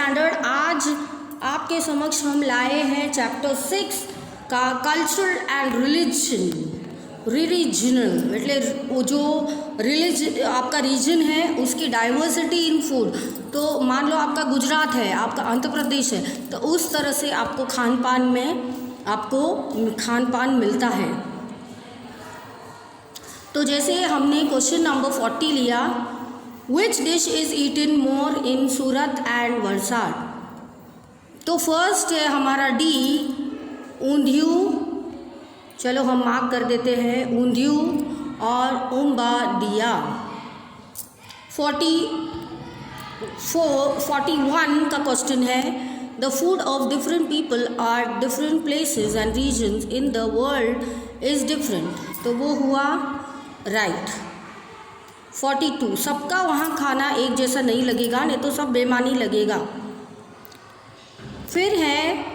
Standard. आज आपके समक्ष हम लाए हैं चैप्टर 6 का कल्चरल एंड रिलीजनल, मतलब वो जो आपका रीजन है उसकी डाइवर्सिटी इन फूड। तो मान लो आपका गुजरात है, आपका आंध्र प्रदेश है, तो उस तरह से आपको खान पान मिलता है। तो जैसे हमने क्वेश्चन नंबर 40 लिया, which dish is eaten more in Surat and Valsad. तो फर्स्ट है हमारा डी, ऊंधियू। चलो हम मार्क कर देते हैं ऊंधियू और उम्बाडिया। 41 का क्वेश्चन है, the food of different people are different places and regions in the world is different. तो वो हुआ राइट। 42, सबका वहाँ खाना एक जैसा नहीं लगेगा, नहीं तो सब बेमानी लगेगा। फिर है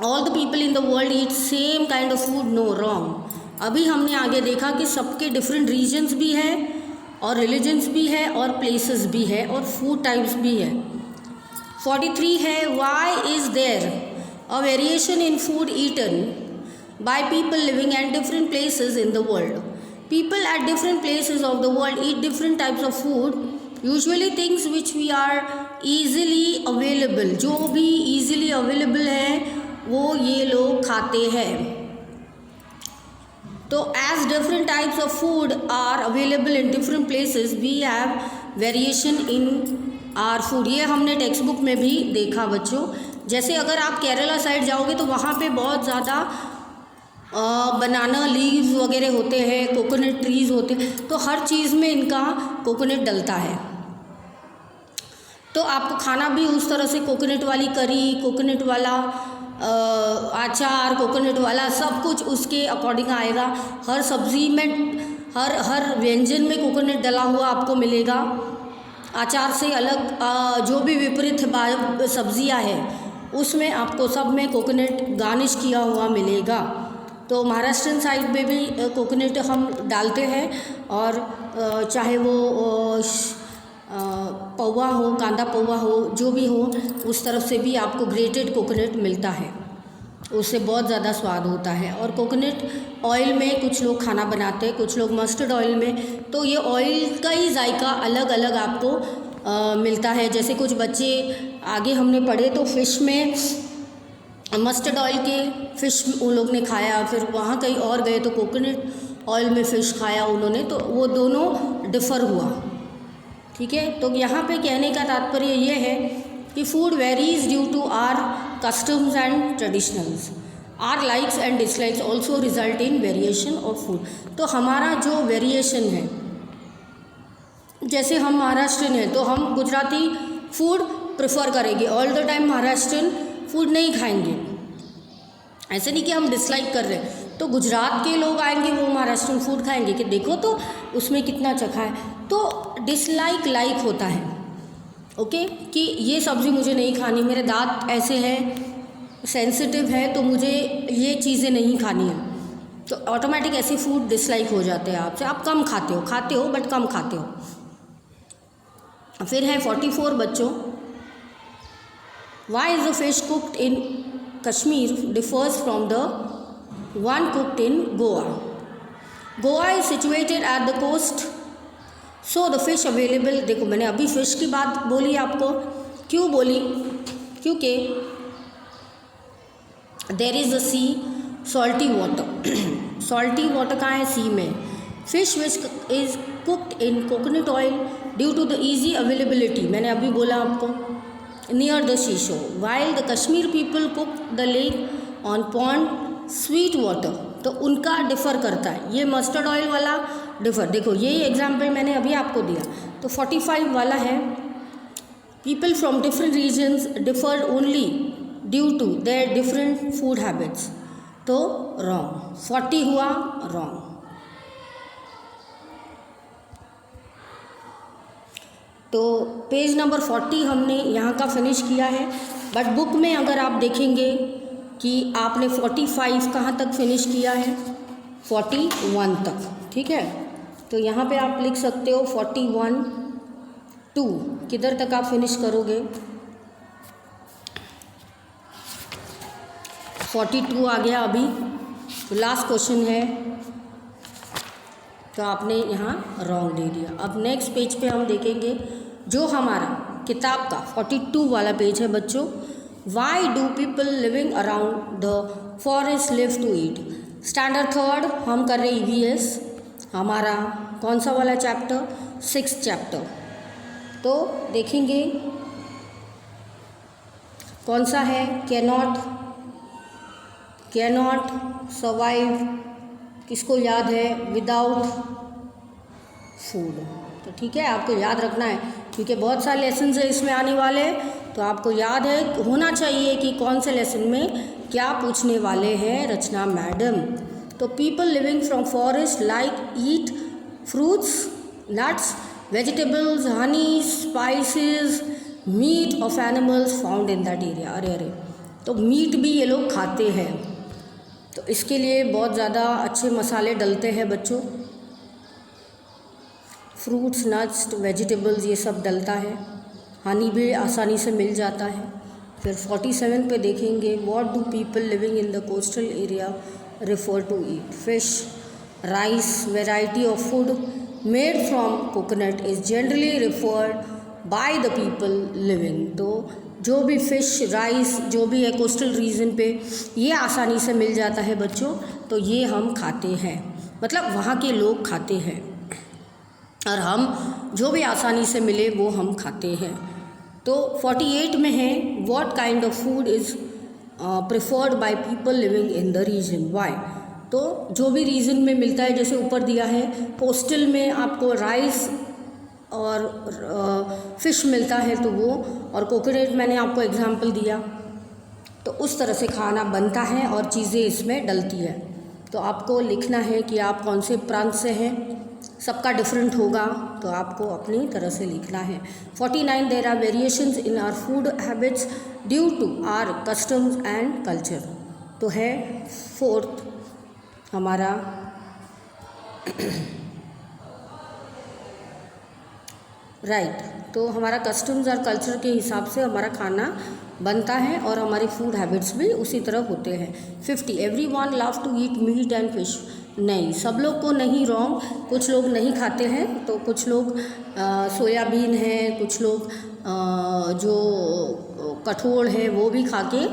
all the people in the world eat same kind of food, no wrong. अभी हमने आगे देखा कि सबके डिफरेंट रीजन्स भी है और रिलीजन्स भी है और प्लेसेस भी है और फूड टाइप्स भी है। 43 है, why is there a variation in food eaten by people living at different places in the world. People at different places of the world eat different types of food, usually things which we are easily available. जो भी easily available है वो ये लोग खाते हैं। तो as different types of food are available in different places we have variation in our food. ये हमने टेक्स्ट बुक में भी देखा बच्चों। जैसे अगर आप केरला साइड जाओगे तो वहाँ पे बहुत ज़्यादा बनाना लीव्स वगैरह होते हैं, कोकोनट ट्रीज़ होते हैं, तो हर चीज़ में इनका कोकोनट डलता है। तो आपको खाना भी उस तरह से कोकोनट वाली करी, कोकोनट वाला अचार, कोकोनट वाला सब कुछ उसके अकॉर्डिंग आएगा। हर सब्ज़ी में हर व्यंजन में कोकोनट डला हुआ आपको मिलेगा। अचार से अलग जो भी विपरीत सब्जियां हैं उसमें आपको सब में कोकोनट गार्निश किया हुआ मिलेगा। तो महाराष्ट्रन साइड में भी कोकोनट हम डालते हैं, और चाहे वो पौवा हो, कांदा पौवा हो, जो भी हो, उस तरफ से भी आपको ग्रेटेड कोकोनट मिलता है, उससे बहुत ज़्यादा स्वाद होता है। और कोकोनट ऑयल में कुछ लोग खाना बनाते हैं, कुछ लोग मस्टर्ड ऑयल में। तो ये ऑयल का ही जायका अलग अलग आपको मिलता है। जैसे कुछ बच्चे आगे हमने पढ़े तो फ़िश में मस्टर्ड ऑयल के फ़िश उन लोग ने खाया, फिर वहाँ कहीं और गए तो कोकोनट ऑयल में फ़िश खाया उन्होंने, तो वो दोनों डिफ़र हुआ। ठीक है, तो यहाँ पे कहने का तात्पर्य ये है कि food varies due to our customs and traditionals, our likes and dislikes also result in variation of food. तो हमारा जो वेरिएशन है, जैसे हम महाराष्ट्रियन हैं तो हम गुजराती फूड प्रेफर करेंगे, all the time Maharashtrian food नहीं खाएंगे। ऐसे नहीं कि हम डिसलाइक कर रहे हैं, तो गुजरात के लोग आएंगे वो महाराष्ट्रियन फूड खाएंगे कि देखो तो उसमें कितना चखा है। तो डिसलाइक लाइक होता है, ओके, कि ये सब्ज़ी मुझे नहीं खानी, मेरे दांत ऐसे हैं, सेंसिटिव है, तो मुझे ये चीज़ें नहीं खानी है, तो ऑटोमेटिक ऐसे फूड डिसलाइक हो जाते हैं आपसे। आप कम खाते हो बट कम खाते हो। फिर है 44 बच्चों, why is the fish cooked in Kashmir differs from the one cooked in Goa. Goa is situated at the coast, so the fish available. देखो मैंने अभी फ़िश की बात बोली आपको, क्यों बोली, क्योंकि there is a sea salty water. Salty water कहाँ है, सी में। Fish which is cooked in coconut oil due to the easy availability, मैंने अभी बोला आपको, near the seashore, while the Kashmir people cook the lake on pond sweet water. तो उनका differ करता है, ये मस्टर्ड ऑयल वाला डिफ़र। देखो यही एग्जाम्पल मैंने अभी आपको दिया। तो 45 वाला है, people from different regions differed only due to their different food habits. तो रॉन्ग, 40 हुआ रॉन्ग। तो पेज नंबर 40 हमने यहाँ का फिनिश किया है, बट बुक में अगर आप देखेंगे कि आपने 45 कहाँ तक फिनिश किया है, 41 तक। ठीक है, तो यहाँ पे आप लिख सकते हो 41 टू किधर तक आप फिनिश करोगे? 42 आ गया अभी, तो लास्ट क्वेश्चन है, तो आपने यहाँ रॉन्ग दे दिया। अब नेक्स्ट पेज पे हम देखेंगे जो हमारा किताब का 42 वाला पेज है बच्चों। Why do people living around the forest live to eat? Standard third हम कर रहे EVS, हमारा कौन सा वाला चैप्टर? 6th chapter. तो देखेंगे कौन सा है? कैनॉट सर्वाइव, किसको याद है? Without food. तो ठीक है, आपको याद रखना है क्योंकि बहुत सारे लेसन है इसमें आने वाले, तो आपको याद है होना चाहिए कि कौन से लेसन में क्या पूछने वाले हैं रचना मैडम। तो people living from forest like eat fruits, nuts, vegetables, honey, spices, meat of animals found in that area. अरे तो मीट भी ये लोग खाते हैं, तो इसके लिए बहुत ज़्यादा अच्छे मसाले डलते हैं बच्चों। फ्रूट्स, नट्स, वेजिटेबल्स ये सब डलता है, हनी भी आसानी से मिल जाता है। फिर 47 पे देखेंगे what do people living in the coastal area refer to eat? Fish, rice, variety of food made from coconut is generally referred by the people living. तो जो भी फ़िश, राइस जो भी है कोस्टल रीजन पे ये आसानी से मिल जाता है बच्चों, तो ये हम खाते हैं, मतलब वहाँ के लोग खाते हैं, और हम जो भी आसानी से मिले वो हम खाते हैं। तो 48 में है what kind of food is preferred by people living in the region, why? तो जो भी रीजन में मिलता है, जैसे ऊपर दिया है कोस्टल में आपको राइस और फ़िश मिलता है तो वो, और कोकोनट मैंने आपको एग्जांपल दिया, तो उस तरह से खाना बनता है और चीज़ें इसमें डलती है। तो आपको लिखना है कि आप कौन से प्रांत से हैं, सबका डिफरेंट होगा, तो आपको अपनी तरह से लिखना है। 49 there are variations in our food habits due to our customs and culture. तो है 4th हमारा राइट। तो हमारा कस्टम्स और कल्चर के हिसाब से हमारा खाना बनता है और हमारी फूड हैबिट्स भी उसी तरह होते हैं। 50 everyone love to eat meat and fish. नहीं, सब लोग को नहीं, रॉन्ग। कुछ लोग नहीं खाते हैं, तो कुछ लोग सोयाबीन है, कुछ लोग जो कठोल है वो भी खा के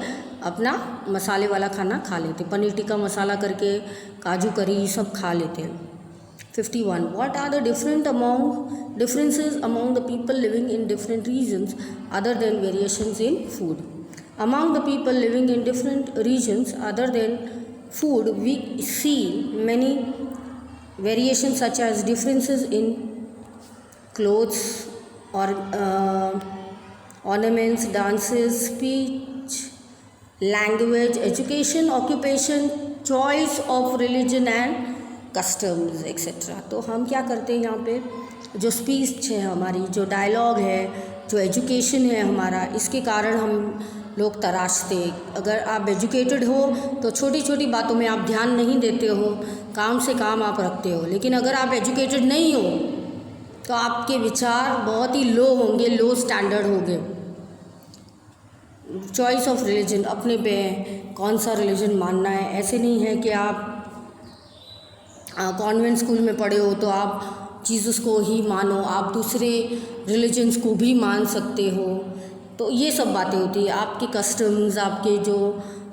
अपना मसाले वाला खाना खा लेते, पनीर टिक्का मसाला करके, काजू करी सब खा लेते हैं। 51 what are the differences among the people living in different regions other than variations in food? Among the people living in different regions other than food, we see many variations such as differences in clothes or ornaments, dances, speech, language, education, occupation, choice of religion and customs etcetera. तो हम क्या करते हैं यहाँ पे, जो speech है हमारी, जो डायलॉग है, जो एजुकेशन है हमारा, इसके कारण हम लोग तराशते। अगर आप एजुकेटेड हो तो छोटी छोटी बातों में आप ध्यान नहीं देते हो, काम से काम आप रखते हो, लेकिन अगर आप एजुकेटेड नहीं हो तो आपके विचार बहुत ही लो होंगे, लो स्टैंडर्ड होंगे। चॉइस ऑफ रिलीजन अपने पे कौन सा रिलीजन मानना है, ऐसे नहीं है कि आप कॉन्वेंट स्कूल में पढ़े हो तो आप जीसस को ही मानो, आप दूसरे रिलीजन्स को भी मान सकते हो। तो ये सब बातें होती है। आपके कस्टम्स, आपके जो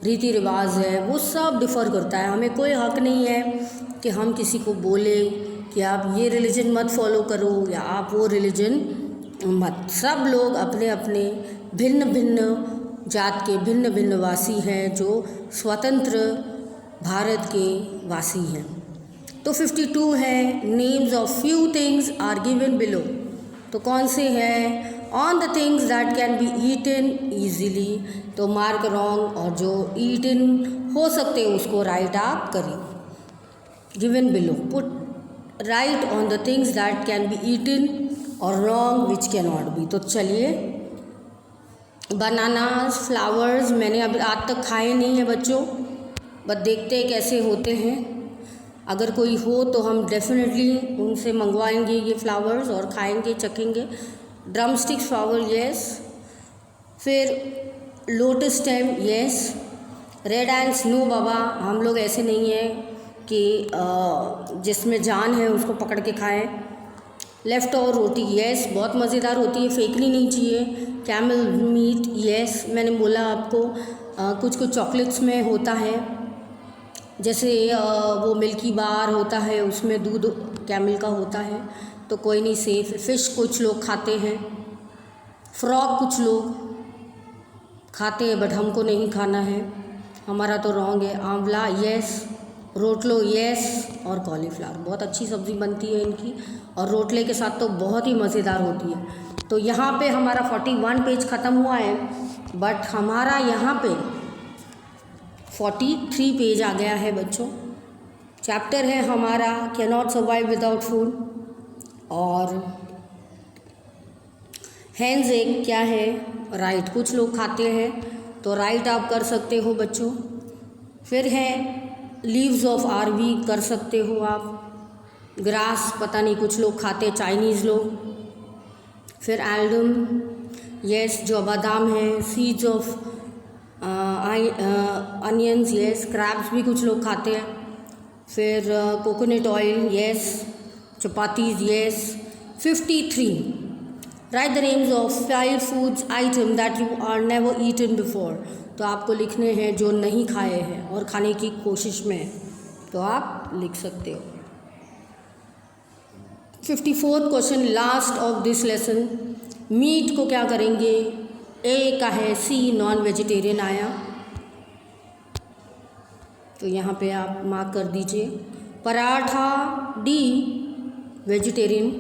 रीति रिवाज है वो सब डिफ़र करता है। हमें कोई हक नहीं है कि हम किसी को बोले कि आप ये रिलीजन मत फॉलो करो या आप वो रिलीजन मत। सब लोग अपने अपने भिन्न भिन्न जात के भिन्न भिन्न वासी हैं जो स्वतंत्र भारत के वासी हैं। तो 52 है names of few things are given below. तो कौन से हैं? On the things that can be eaten easily, तो मार्क रॉन्ग, और जो ईटन हो सकते हैं उसको राइट आप करें। Given below, put right on the things that can be eaten और wrong which can not be. तो चलिए, बनानास, फ्लावर्स मैंने अभी आज तक खाए नहीं हैं बच्चों, बस देखते हैं कैसे होते हैं। अगर कोई हो तो हम डेफिनेटली उनसे मंगवाएंगे ये फ्लावर्स और खाएंगे, चखेंगे। ड्रम स्टिक्स फ्लावर यस, फिर lotus stem yes, red ants no बाबा, हम लोग ऐसे नहीं हैं कि जिसमें जान है उसको पकड़ के खाएं। लेफ़्ट ओवर रोटी यस, बहुत मज़ेदार होती है, फेंकनी नहीं चाहिए। कैमल मीट यस, मैंने बोला आपको कुछ कुछ चॉकलेट्स में होता है, जैसे वो मिल्की बार होता है उसमें दूध कैमल का होता है, तो कोई नहीं, सेफ। फ़िश कुछ लोग खाते हैं, फ्रॉग कुछ लोग खाते हैं, बट हमको नहीं खाना है, हमारा तो रॉन्ग है। आंवला यस, रोटलो यस, और कॉलीफ्लावर बहुत अच्छी सब्ज़ी बनती है इनकी, और रोटले के साथ तो बहुत ही मज़ेदार होती है। तो यहाँ पे हमारा 41 पेज ख़त्म हुआ है, बट हमारा यहाँ पे 43 पेज आ गया है बच्चों। चैप्टर है हमारा can not survive without food, और हैंड्स एग क्या है, राइट, कुछ लोग खाते हैं, तो राइट आप कर सकते हो बच्चों। फिर है लीव्स ऑफ आरवी, कर सकते हो आप। ग्रास पता नहीं कुछ लोग खाते, चाइनीज़ लोग। फिर एल्डम यस, जो बादाम है। Seeds of onions yes, crabs भी कुछ लोग खाते हैं। फिर coconut oil yes, chapatis yes. 53 write the names of 5 foods item that you are never eaten before, तो आपको लिखने हैं जो नहीं खाए हैं और खाने की कोशिश में है, तो आप लिख सकते हो। 54th question last of this lesson, meat को क्या करेंगे, ए का है सी नॉन वेजिटेरियन आया, तो यहाँ पे आप मार्क कर दीजिए। Paratha D vegetarian.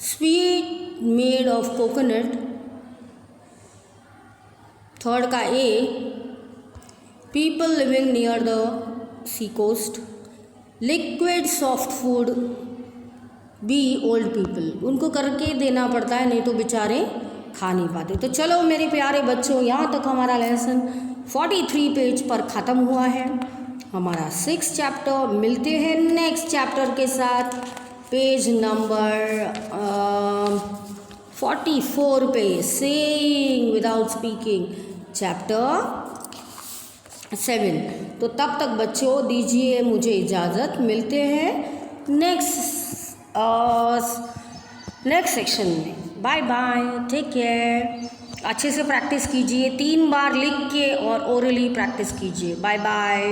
Sweet made of coconut, third का A, people living near the sea coast. Liquid soft food be old people, उनको करके देना पड़ता है, नहीं तो बेचारे खा नहीं पाते। तो चलो मेरे प्यारे बच्चों, यहाँ तक हमारा लेसन 43 पेज पर ख़त्म हुआ है हमारा 6th चैप्टर। मिलते हैं नेक्स्ट चैप्टर के साथ, पेज नंबर 44 पे, सेइंग विदाउट स्पीकिंग, चैप्टर 7। तो तब तक बच्चों दीजिए मुझे इजाज़त, मिलते हैं नेक्स्ट सेक्शन में। Bye bye, take care. अच्छे से प्रैक्टिस कीजिए, 3 बार लिख के और ओरली प्रैक्टिस कीजिए। Bye bye.